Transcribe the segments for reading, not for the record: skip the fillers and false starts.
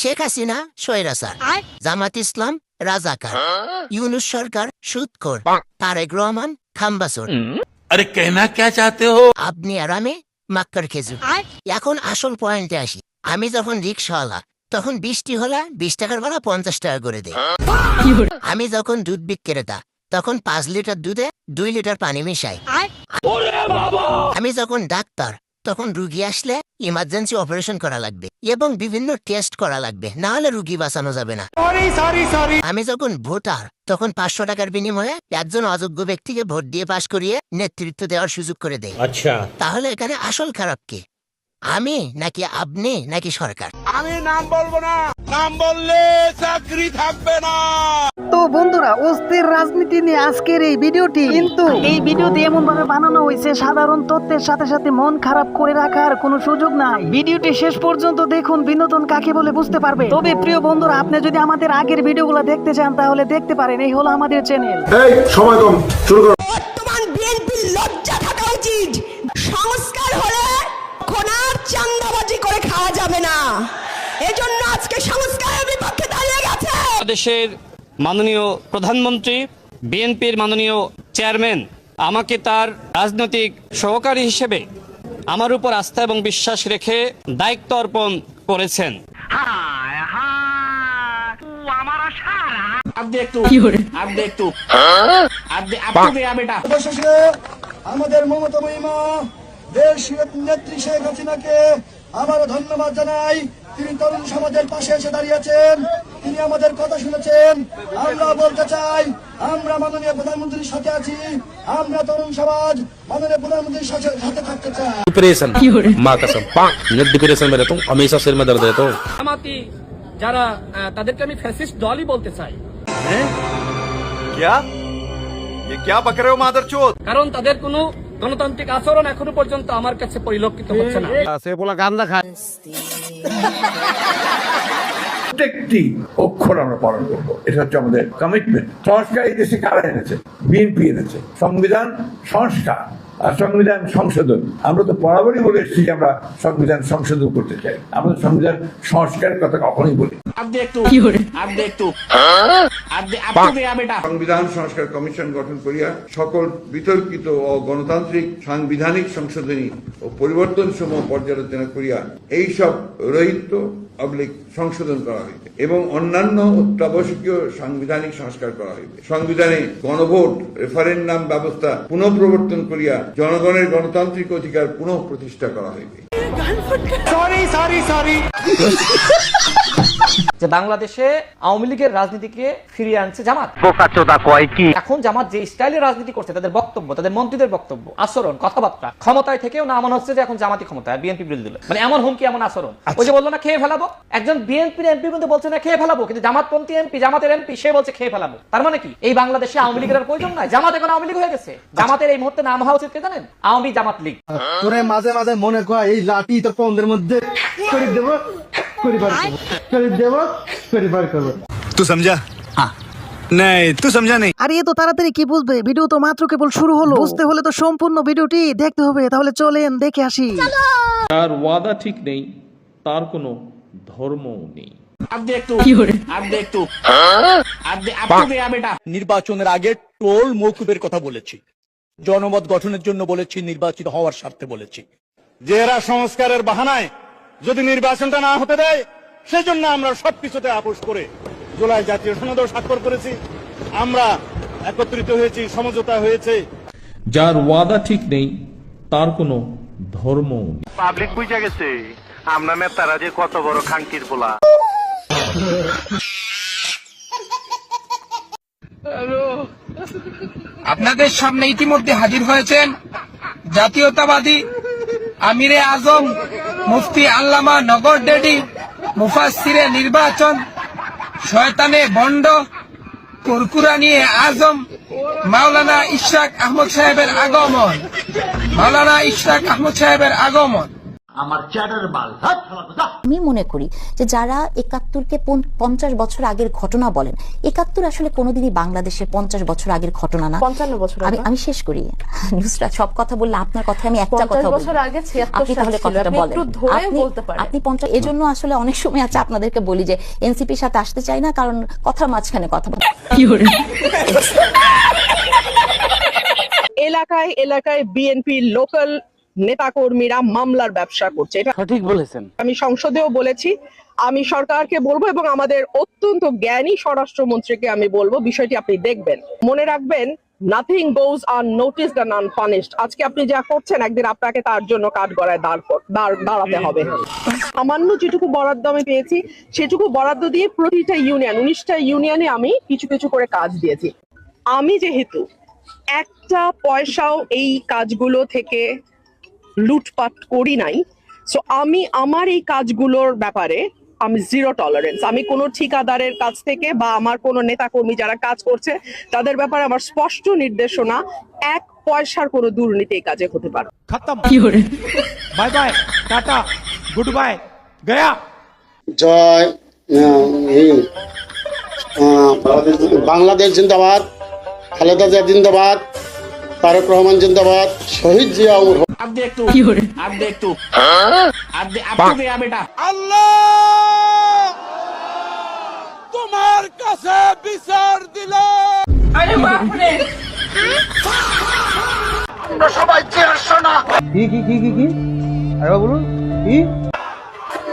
শেখ হাসিনা স্বৈরাচার, জামাত ইসলাম রাজাকার, ইউনূস সরকার সুদখোর, তারেক রহমান খাম্বাসোর। अरे कहना क्या चाहते हो? আপনি আর আমি মাক্কার খেজুর। এখন আসল পয়েন্টে আসি। আমি যখন রিক্সাওয়ালা তখন বৃষ্টি হলে 20 টাকার ভাড়া 50 টাকা করে দেয়। আমি যখন দুধ বিক্রেতা তখন 5 লিটার দুধে 2 লিটার পানি মিশাই। আমি যখন ডাক্তার তখন রুগী আসলে ইমার্জেন্সি অপারেশন করা লাগবে এবং বিভিন্ন টেস্ট করা লাগবে, না হলে রুগী বাঁচানো যাবে না। আমি যখন ভোটার তখন 500 টাকার বিনিময়ে একজন অযোগ্য ব্যক্তিকে ভোট দিয়ে পাশ করিয়ে নেতৃত্ব দেওয়ার সুযোগ করে দেয়। अच्छा তাহলে এখানে আসল খারাপ কে, আমি নাকি আপনি নাকি সরকার? আমি নাম বলবো না, নাম বললে চাকরি থাকবে না। তো বন্ধুরা, অস্থির রাজনীতি নিয়ে আজকের এই ভিডিওটি, কিন্তু এই ভিডিওটি এমন ভাবে বানানো হয়েছে সাধারণ তথ্যের সাথে সাথে মন খারাপ করে রাখার কোনো সুযোগ নাই। ভিডিওটি শেষ পর্যন্ত দেখুন, বিনোদন কাকে বলে বুঝতে পারবে। তবে প্রিয় বন্ধুরা, আপনি যদি আমাদের আগের ভিডিওগুলো দেখতে চান তাহলে দেখতে পারেন, এই হলো আমাদের চ্যানেল। এই সময় কম, শুরু করো। বর্তমান বিএনপির লজ্জা থাকা উচিত। সংস্কার হলে কোনার চান্দাবাজি করে খাওয়া যাবে না, এজন্য আজকে সংস্কারের বিপক্ষে দাঁড়িয়ে গেছে দেশের মাননীয় প্রধানমন্ত্রী, বিএনপির মাননীয় চেয়ারম্যান আমাকে তার রাজনৈতিক সহকারী হিসেবে আমার উপর আস্থা এবং বিশ্বাস রেখে দায়িত্ব অর্পণ করেছেন। অবশেষে আমাদের মমতা মহিমা দেশ নেত্রী শেখ হাসিনাকে আবারও ধন্যবাদ জানাই। তিনি তরুণ সমাজের পাশে এসে দাঁড়িয়েছেন, তিনি আমাদের কথা শুনেছেন। আমরা বলতে চাই, আমরা মাননীয় প্রধানমন্ত্রীর সাথে আছি, আমরা তরুণ সমাজ মাননীয় প্রধানমন্ত্রীর সাথে থাকতে চাই। डिप्रेशन माँ कसम मैं डिप्रेशन में रहता हूँ, हमेशा सिर में दर्द रहता हूँ। জামাতি যারা তাদেরকে আমি ফ্যাসিস্ট দলই বলতে চাই। क्या ये क्या बक रहे हो मादरचोद? কারণ তাদের কোনো গণতান্ত্রিক আচরণ এখনো পর্যন্ত আমার কাছে পরিলক্ষিত হচ্ছে না। প্রত্যেকটি অক্ষর আমরা পালন করবো, এটা হচ্ছে আমাদের কমিটমেন্ট। সংস্কার এই দেশে কারা এনেছে? বিএনপি এনেছে। সংবিধান সংস্কার আর সংবিধান সংশোধন, আমরা তো বরাবরই বলে এসেছি যে আমরা সংবিধান সংশোধন করতে চাই, আমরা সংবিধান সংস্কারের কথা কখনোই বলি। সংবিধান সংস্কার কমিশন গঠন করিয়া সকল বিতর্কিত ও গণতান্ত্রিক সাংবিধানিক সংশোধনী ও পরিবর্তন সমূহ পর্যালোচনা করিয়া এই সব রহিত সংশোধন করা হইবে এবং অন্যান্য অত্যাবশ্যকীয় সাংবিধানিক সংস্কার করা হইবে। সংবিধানে গণভোট রেফারেন্ডাম ব্যবস্থা পুনঃপ্রবর্তন করিয়া জনগণের গণতান্ত্রিক অধিকার পুনঃ প্রতিষ্ঠা করা হইবে। যে বাংলাদেশে আওয়ামী লীগের রাজনীতিকে ফিরিয়ে আনছে জামাত। এখন জামাত যে স্টাইলে রাজনীতি করছে, তাদের বক্তব্য, তাদের মন্ত্রীদের বক্তব্য, আচরণ, কথাবার্তা, ক্ষমতায় থেকেও না মনে হচ্ছে যে এখন জামাতি ক্ষমতায়, বিএনপি বিরোধী দল, মানে এমন হুমকি, এমন আচরণ। ওই যে বললো না খেয়ে ফেলাবো, একজন বিএনপির এমপি কিন্তু বলছে না খেয়ে ফেলাবো, কিন্তু জামাতপন্থী এমপি, জামাতের এমপি, সে বলছে খেয়ে ফেলাবো। তার মানে কি এই বাংলাদেশে আওয়ামী লীগের আর প্রয়োজন নাই? জামাত এখন আওয়ামী লীগ হয়ে গেছে। জামাতের এই মুহূর্তে নাম হওয়া উচিত কে জানেন? আওয়ামী জামাত লীগ। তোরে মাঝে মাঝে মনে কর এই লাঠি তোর পন্দের মধ্যে করে দেবো, तू समझा? हाँ नहीं तू समझा नहीं। আরে এত তাড়াতাড়ি কি বুঝবে? ভিডিও তো মাত্র কেবল শুরু হলো। বুঝতে হলে তো সম্পূর্ণ ভিডিওটি দেখতে হবে। তাহলে চলেন দেখে আসি। তার ওয়াদা ঠিক নেই, তার কোনো ধর্মও নেই। নির্বাচনের আগে টোল মৌকুবের কথা বলেছি, জনমত গঠনের জন্য বলেছি, নির্বাচিত হওয়ার স্বার্থে বলেছি। যে এরা সংস্কারের বাহানায় যদি নির্বাচনটা না হতে দেয়, সেজন্য আমরা সবকিছুতে আপোষ করে জুলাই জাতীয় সনদও স্বাক্ষর করেছি। আমরা একত্রিত হয়েছি, সমঝোতা হয়েছে। যার ওয়াদা ঠিক নেই, তার কোনো ধর্মও নেই। পাবলিক বুঝা গেছে আমরা নেতারা যে কত বড় খানকির পোলা। আপনাদের সামনে ইতিমধ্যে হাজির হয়েছেন জাতীয়তাবাদী আমিরে আজম মুফতি আল্লামা নগর ডেডি মুফাসসিরে নির্বাচন শয়তানে বন্ড কুরকুরা নিয়ে আজম মাওলানা ইশরাক আহমদ সাহেবের আগমন। মাওলানা ইশরাক আহমদ সাহেবের আগমন। আমি মনে করি যে যারা ৭১কে ৫০ বছর আগের ঘটনা বলেন, ৭১ আসলে কোনোদিনই বাংলাদেশের ৫০ বছর আগের ঘটনা না। ৫৫ বছর আমি শেষ করি নুসরাত, সব কথা বললে আপনার কথা আমি একটা কথা বলবো, বছর আগে ৭৬ আপনি তাহলে কথাটা বলেন। একটু ধরে বলতে পারেন। আপনি ৫০, এজন্য আসলে অনেক সময় আছে আপনাদেরকে বলি যে এনসিপির সাথে আসতে চাই না, কারণ কথার মাঝখানে কথা বলে। এলাকায় এলাকায় বিএনপি লোকাল নেতাকর্মীরা মামলার ব্যবসা করছে, এটা সঠিক বলেছেন। আমি সংসদেও বলেছি, আমি সরকারকে বলবো এবং আমাদের অত্যন্ত জ্ঞানী স্বরাষ্ট্রমন্ত্রীকে আমি বলবো বিষয়টি আপনি দেখবেন। মনে রাখবেন, নাথিং গোজ আননোটিসড এন্ড আনপানিশড। আজকে আপনি যা করছেন, একদিন আপনাকে তার জন্য কাঠগড়ায় দাঁড়াতে হবে। সামান্য যেটুকু বরাদ্দ আমি পেয়েছি, সেটুকু বরাদ্দ দিয়ে প্রতিটা ইউনিয়ন, 19টা ইউনিয়নে আমি কিছু কিছু করে কাজ দিয়েছি। আমি যেহেতু একটা পয়সাও এই কাজগুলো থেকে লুটপাট করি নাই, সো আমি আমার এই কাজগুলোর ব্যাপারে আমি জিরো টলারেন্স। আমি কোনো ঠিকাদারের কাছ থেকে বা আমার কোনো নেতাকর্মী যারা কাজ করছে তাদের ব্যাপারে আমার স্পষ্ট নির্দেশনা, 1 পয়সার কোনো দুর্নীতি এই কাজে হতে পারে। খতম। Bye bye, tata, goodbye, গয়া। জয় বাংলাদেশ জিন্দাবাদ, খালেদা জিয়া জিন্দাবাদ, তারেক রহমান জিন্দাবাদ, শহীদ জিয়া অমর হোক। আল্লাহ তোমার কাছে বিচার দিলাম। আরে বাপ রে, আমরা সবাই চেয়ারশো না। কি আরে বলুন কি?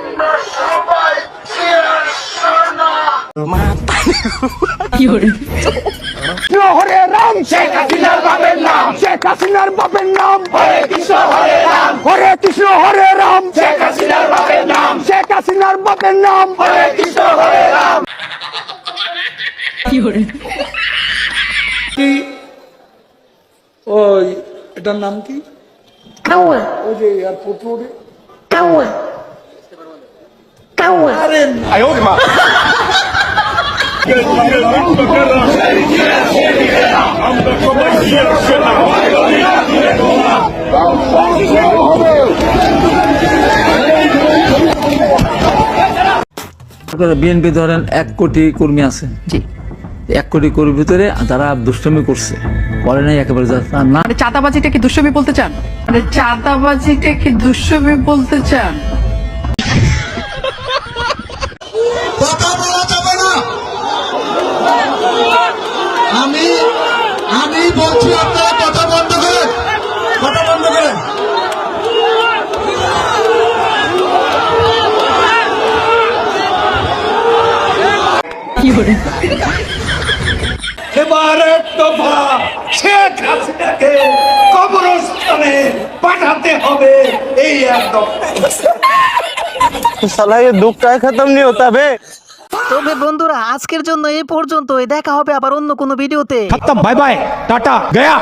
আমরা সবাই চেয়ারশো না। হরে রাম, শেখ হাসিনার বাপের নাম, শেখ হাসিনার বাপের নাম হরে কৃষ্ণ হরে রাম, হরে কৃষ্ণ হরে রাম, শেখ হাসিনার বাপের নাম, শেখ হাসিনার বাপের নাম হরে কৃষ্ণ হরে রাম। ওই এটার নাম কি? ওই যে এয়ারপোর্ট রোডে বিএনপি ধরেন 1 কোটি কর্মী আছে, 1 কোটি কর্মীর ভিতরে যারা দুষ্টমি করছে বলে নাই একেবারে না। চাঁদাবাজিটা কি দুষ্টামি বলতে চান? চাঁদাবাজিটা কি দুষ্টামি বলতে চান? কথা বলা যাবে না। আমি বলছি আপনারা কথা বন্ধ করেন, কথা বন্ধ করেন। এবার এক দফা শেখ হাসিনাকে কবরস্থানে পাঠাতে হবে, এই এক দফা। তবে বন্ধুরা, আজকের জন্য এই পর্যন্তই। দেখা হবে আবার অন্য কোনো ভিডিওতে। খতম, বাই বাই, টাটা, গয়া।